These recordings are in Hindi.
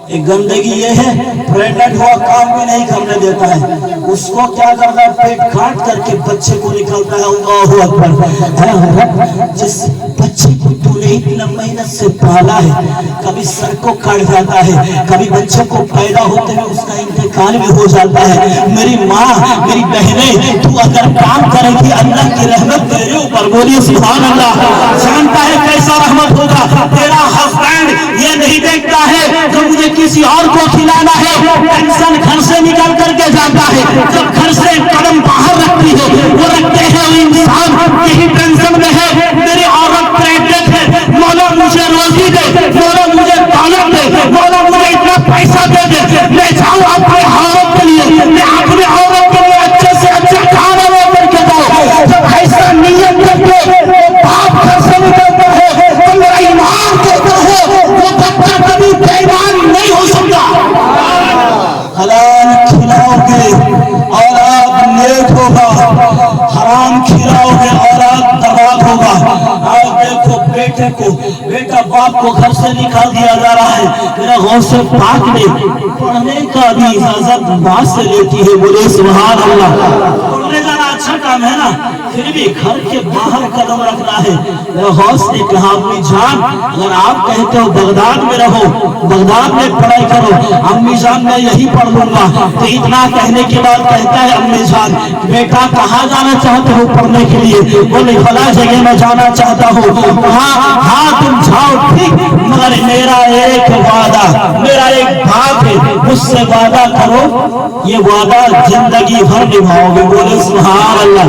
एक गंदगी ये है, प्रेग्नेंट हुआ काम भी नहीं करने देता है, उसको क्या करता है, पेट काट करके बच्चे को निकालता है। अल्लाहू अकबर। जिस बच्चे को तूने इतना मेहनत से पाला है, कभी सर को काट जाता है, कभी बच्चे को पैदा होते हुए उसका इंतकाल भी हो जाता है। मेरी माँ, मेरी बहनें, तू अगर काम करेगी अल्लाह की रहमत तेरे ऊपर। बोलिए सुभान अल्लाह। जानता है कैसा रहमत होगा? तेरा हस्बैंड ये नहीं देखता है जो मुझे किसी और को खिलाना है, टेंशन घर से निकल करके जाता है। जब घर से कदम बाहर रखती है, वो रखते हैं वो इंसान यही टेंशन में है, मेरी औरत प्रेग्नेंट है, मौला मुझे रोजी दे, मौला मुझे दौलत दे, मौला मुझे इतना पैसा दे दे, मैं जाऊँ अपने औरत के लिए, मैं अपने औरत के लिए अच्छे से अच्छा खाना लेकर के जाऊँ। जब ऐसा नियत करके बाप घर से निकलता है तो मेरा ईमान कहता है वो बच्चा कभी बेईमान नहीं हो सकता। हलाल खिलाओगे औलाद नेक होगा, हराम खिलाओगे औलाद बर्बाद होगा। आज देखो बेटे को, बेटा बाप को घर से निकाल दिया जा रहा है, मेरा गौसे पाक ने पढ़ने का भी इजाजत माँ से लेती है। बोले सुभान अल्लाह। पढ़ने जाना अच्छा काम है ना, फिर भी घर के बाहर कदम रखना है। मेरा गौस ने कहा अम्मी जान, अगर आप कहते हो बगदाद में रहो, बगदाद में पढ़ाई करो, अम्मी जान मैं यही पढ़ लूंगा। तो इतना कहने के बाद कहता है अम्मी जान बेटा कहाँ जाना चाहते हो पढ़ने के लिए? बोले फला जगह में जाना चाहता हूँ। हाँ तुम जाओ ठीक, मगर मेरा एक वादा, मेरा एक बात है, मुझसे वादा करो, ये वादा जिंदगी भर निभाओगे। बोले सुभान अल्लाह।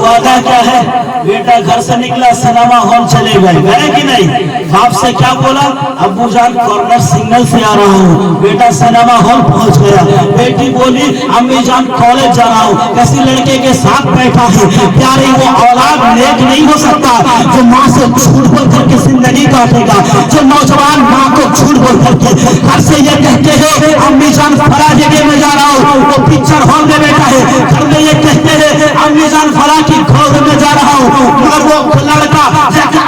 वादा क्या है? बेटा घर से निकला, सिनेमा हॉल चले गए कि नहीं? बाप से क्या बोला? अब्बू जान कॉर्नर सिग्नल से आ रहा हूँ। बेटा सिनेमा हॉल पहुंच गया। बेटी बोली अम्मी जान कॉलेज जा रहा हूँ। किसी लड़के के साथ बैठा है। प्यारे वो औलाद नेक नहीं हो सकता जो माँ से झूठ बोल करके जिंदगी काटेगा। जो नौजवान माँ को झूठ बोल करके घर से ये कहते हैं अम्मी जान फला जगह में जा रहा हूँ, वो पिक्चर हॉल में बैठा है। घर में ये कहते हैं अम्मी जान फला की खोज में जा रहा हूँ, मगर वो लड़का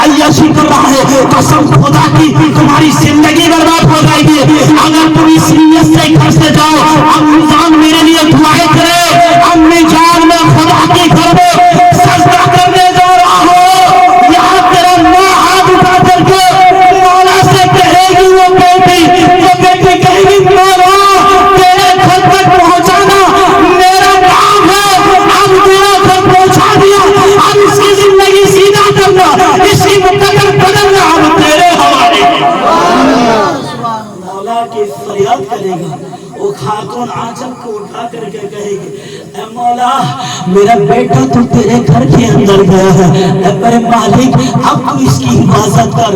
अय्याशी कर रहा है। कसम खुदा की तुम्हारी जिंदगी बर्बाद हो जाएगी अगर तुम इस नीयत से घर से जाओ अम्मी जान मेरे लिए दुआएं करे, अम्मी जान मैं खुदा के घर में सजदा करने जा रहा हूँ। यहाँ तेरा माँ हाथ उठा करके मौला से कहेगी, वो बेटी कहेगी मौला तेरे घर तक पहुँचाना मेरा काम है। अब मेरा घर पहुँचा दिया, अब इसकी जिंदगी सीधा करना, इसकी मुकद्दर बदलना अब तेरे हवाले। मौला की फरियाद करेगा। वो खातून आंचल को उठा करके कहेगी ऐ मौला मेरा बेटा तो तेरे घर के अंदर गया है, मेरे मालिक अब तू इसकी हिफाजत कर।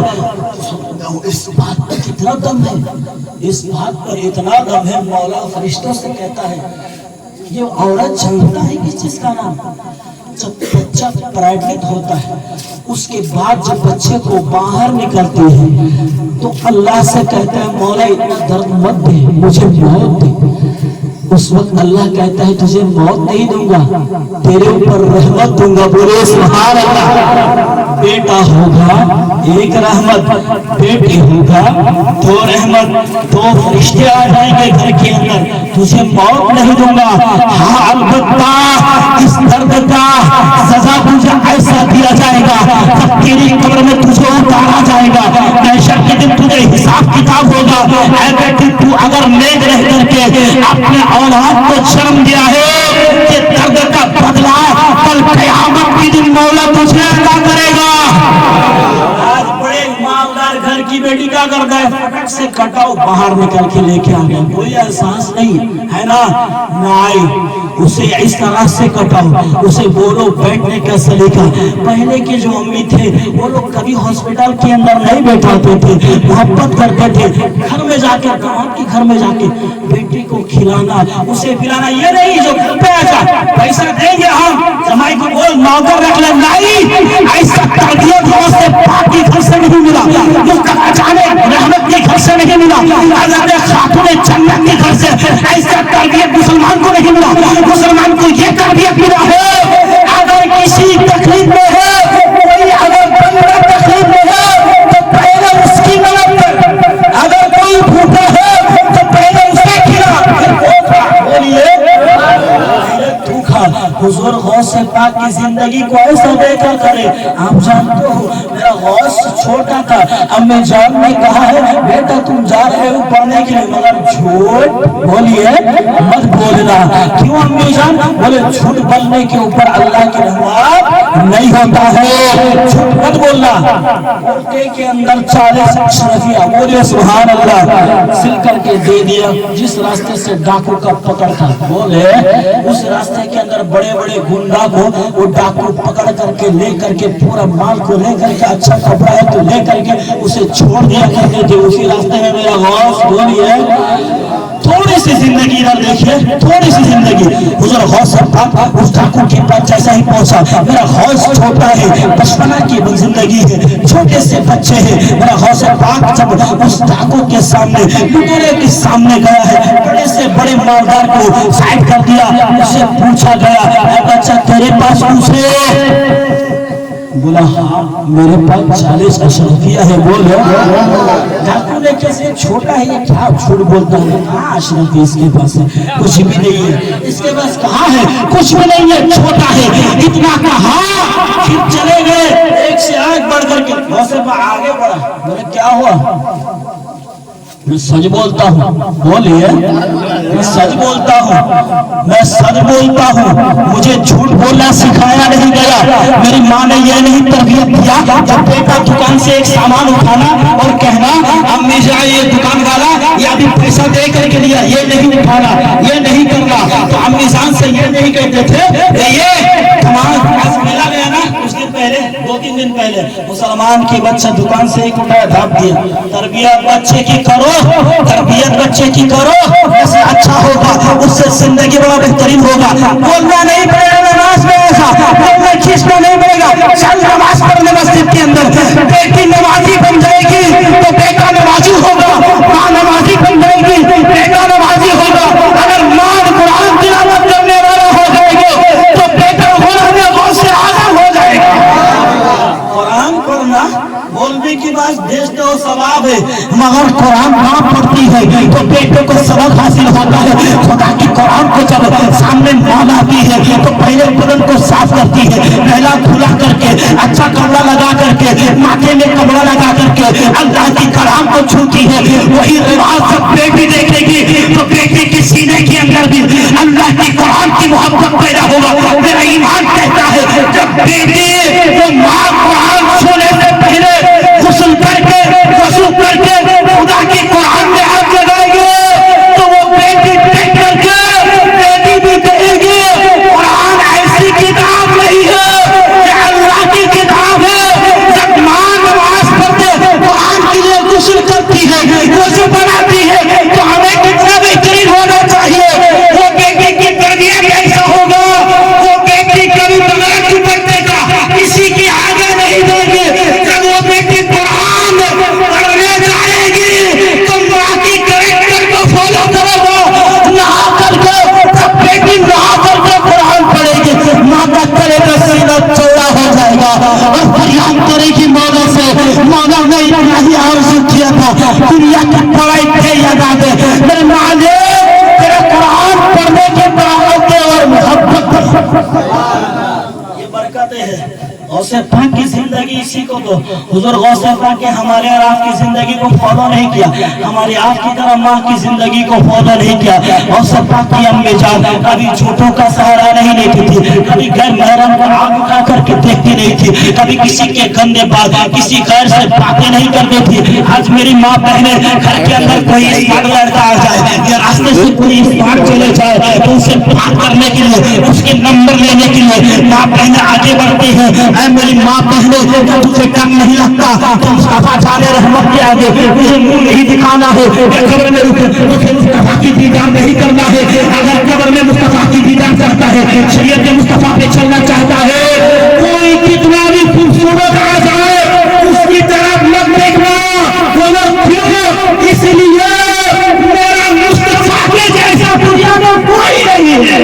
इस बात पर कितना दम है, इस बात पर इतना दम है। मौला फरिश्तों से कहता है ये औरत जानता है किस चीज का नाम? जब बच्चा प्रेग्नेंट होता है उसके बाद जब बच्चे को बाहर निकलती है तो अल्लाह से कहता है मौला इतना दर्द मत दे, मुझे मौत दे। उस वक्त अल्लाह कहता है तुझे मौत नहीं दूंगा, तेरे ऊपर रहमत दूंगा। बोले सुभान अल्लाह। बेटा होगा एक रहमत, बेटी होगा दो रहमत, दो फरिश्ते आ जाएंगे घर के अंदर, तुझे मौत नहीं दूंगा। हाँ अलबत्ता इस दर्द का सजा तुझे ऐसा दिया जाएगा जब तेरी कब्र में तुझे उतारा जाएगा, महशर के दिन तुझे हिसाब किताब होगा। ऐ बेटी तू अगर नेक रह करके अपने औलाद को जन्म दिया है कि दर्द का बदला कल क़यामत के दिन मौला तुझे अदा करेगा। आज बड़े ईमानदार घर की बेटी क्या करता है? फटक से कटाओ बाहर निकल के लेके आ गया, कोई एहसास नहीं है ना। नहीं, उसे इस तरह से कटाओ, उसे बोलो बैठने का सलीका। पहले के जो अम्मी थे वो लोग कभी हॉस्पिटल के अंदर नहीं बैठाते थे, मोहब्बत करते थे। घर में जाकर गाँव के घर में जाके बेटी को खिलाना, उसे पिलाना, ये नहीं जो घर पे आजा पैसा देंगे हम जमाई को बोल नौकर रख ले, नहीं ऐसा तरबियत से पाक के घर से नहीं मिला, रहमत के घर से नहीं मिला, खातून जन्नत के घर से ऐसा तरबियत मुसलमान को नहीं मिला। मुसलमान को ये तरबियत मिला है अगर किसी तकलीफ में है, कोई अगर बंदा तकलीफ में है तो पहले उसकी मदद कर, अगर कोई भूखा है गौसे पाक की जिंदगी को ऐसा देखा करे। आप जानते हो मेरा गौस छोटा था, अम्मी जान ने कहा है बेटा तुम जा रहे हो पढ़ने के लिए, मगर झूठ बोलिए मत बोलना। क्यों अम्मी जान? बोले झूठ बोलने के ऊपर अल्लाह की रहमत नहीं होता है, झूठ मत बोलना। कुर्ते के अंदर 40 अशरफिया, बोले सुभान अल्लाह, सिल करके दे दिया। जिस रास्ते से डाकू का पकड़ था, बोले उस रास्ते के अंदर बड़े बड़े गुंडा को वो डाकू पकड़ करके ले करके पूरा माल को ले करके, अच्छा कपड़ा है तो ले करके उसे छोड़ दिया करके थे। उसी रास्ते में मेरा गौस बोलिए थोड़ी सी जिंदगी इधर देखिए, थोड़ी सी जिंदगी। हुजूर गौस पाक उस डाकू के पास जैसा ही पहुंचा, मेरा गौस छोटा है, बचपना की जिंदगी है, छोटे से बच्चे हैं। मेरा गौस पाक जब उस डाकू के सामने, लुटेरे के सामने गया है, बड़े से बड़े मालदार को साइड कर दिया। उससे पूछा गया बच्चा तेरे पास पूछे? बोला हाँ मेरे पास 40 अशरफिया है। बोले डाकू ने कैसे छोटा है ये क्या झूठ बोलता है? हाँ अशरफी इसके पास है, कुछ भी नहीं है इसके पास। कहाँ है? कुछ भी नहीं है, छोटा है। इतना कहा फिर चले गए, एक से आगे बढ़ करके गौसे पर आगे बढ़ा। बोले क्या हुआ? मैं सच बोलता हूँ। बोलिए मैं सच बोलता हूँ, मैं सच बोलता हूँ। मुझे झूठ बोलना सिखाया नहीं गया, मेरी माँ ने यह नहीं तरबियत दिया जब बेटा दुकान से एक सामान उठाना और कहना अम्मी जान ये दुकान वाला या भी पैसा दे करके दिया, ये नहीं उठाना, ये नहीं करना। तो अम्मी जान से ये नहीं कहते थे ये आज मेला गया ना कुछ दिन पहले, 2-3 दिन पहले, मुसलमान की बच्चा दुकान से एक उठाया धाप दिया। तरबियत बच्चे की करो, तरबियत बच्चे की करो, ऐसे अच्छा होगा, उससे जिंदगी बड़ा बेहतरीन होगा। बोलना नहीं पड़ेगा नमाज में, ऐसा बोलना खींचना नहीं पड़ेगा। चल नमाज पढ़ने मस्जिद के अंदर, बेटी नमाजी बन जाएगी तो बेटा नमाजी होगा, माँ नमाजी बन जाएगी बेटा नमाजी होगा। अगर माँ कुरान तिलावत करने वाला हो जाएगा तो बेटा से आगे हो जाएगा। कुरान पढ़ना मौलवी की बात भेज दो सवाब है, मगर कुरान ना पढ़ती है तो बेटे को सबक हासिल होता है। खुदा की कुरान को जब सामने मौत आती है तो पहले बदन को साफ करती है, पहला खुला करके अच्छा कपड़ा लगा करके, माथे में कपड़ा लगा करके अल्लाह की कलाम को छूती है। वही रिवाज जब बेटी देखेगी तो बेटी के सीने के अंदर भी अल्लाह की कुरान की मोहब्बत पैदा होगा। मेरा ईमान कहता है जब बेटी वो माँ कुरान छूने से पहले गुस्ल करके वजू करके खुदा की कुरान में हाथ लगाएंगे तो वो बेटी देख करके बेटी भी कहेगी कुरान ऐसी किताब नहीं है, ये अल्लाह की किताब है। जब माँ नमाज पढ़ते कुरान के लिए गुस्ल करती है, वजू बनाती है, तो हमें कितना बेहतरीन होना चाहिए। वो बेटी की तरबियत कैसा होगा? वो बेटी कभी बगैर दुपट्टे का किसी के आगे नहीं देगी। जब वो बेटी कुरान पढ़ने जाएगी तो माँ की कैरेक्टर को फॉलो करेगा। नहा करके जब बेटी नहा करके कुरान पढ़ेगी, माँ का करे का सीना चौड़ा हो जाएगा और फरियाद करेगी मौला से, मौला ने इतना ही आरज़ू किया था दुनिया की पढ़ाई थे याद दे मेरे माले तेरे कुरान पढ़ने के बराबर और मोहब्बत। ये बरकतें हैं गौसे पाक की जिंदगी। इसी को तो हुजूर गौसे पाक के हमारे और आपकी जिंदगी को फॉलो नहीं किया, हमारी आपकी तरह माँ की जिंदगी को फॉलो नहीं किया। गौसे पाक की अम्मी जान कभी झूठों का सहारा नहीं लेती थी, कभी गैर महरम को आग उठा करके देखती नहीं थी, कभी किसी के गंदे बात किसी गैर से बातें नहीं करती थी। आज मेरी माँ बहने घर के अंदर कोई स्मार्ट लड़का आ जाए या रास्ते से कोई स्मार्ट चले जाए तो उसे बात करने के लिए, उसके नंबर लेने के लिए माँ बहने आगे बढ़ती है। मेरी माँ बहनों तुझे कम नहीं लगता, तुम मुस्तफा जाने रहमत के आगे मुझे मुंह नहीं दिखाना है, कब्र में मुझे मुस्तफा की दीदार नहीं करना है। अगर कब्र में मुस्तफा की दीदार करता है, शरीयत के मुस्तफा पे चलना चाहता है, कोई कितना भी खूबसूरत आ जाए उसकी तरफ मत देखना। इसलिए मेरा मुस्तफा के जैसा दुनिया में कोई नहीं है।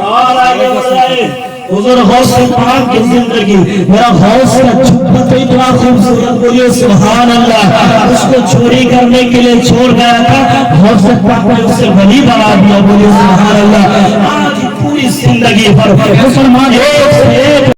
और आगे बढ़ाए हुजूर गौस पाक की जिंदगी, मेरा गौस का झुब्बा तो इतना खूबसूरत, बोलिए सुभान अल्लाह। उसको चोरी करने के लिए छोड़ गया था, गौस पाक ने उसे वली बना दिया, बोलिए सुभान अल्लाह। आज पूरी जिंदगी भर मुसलमान एक से एक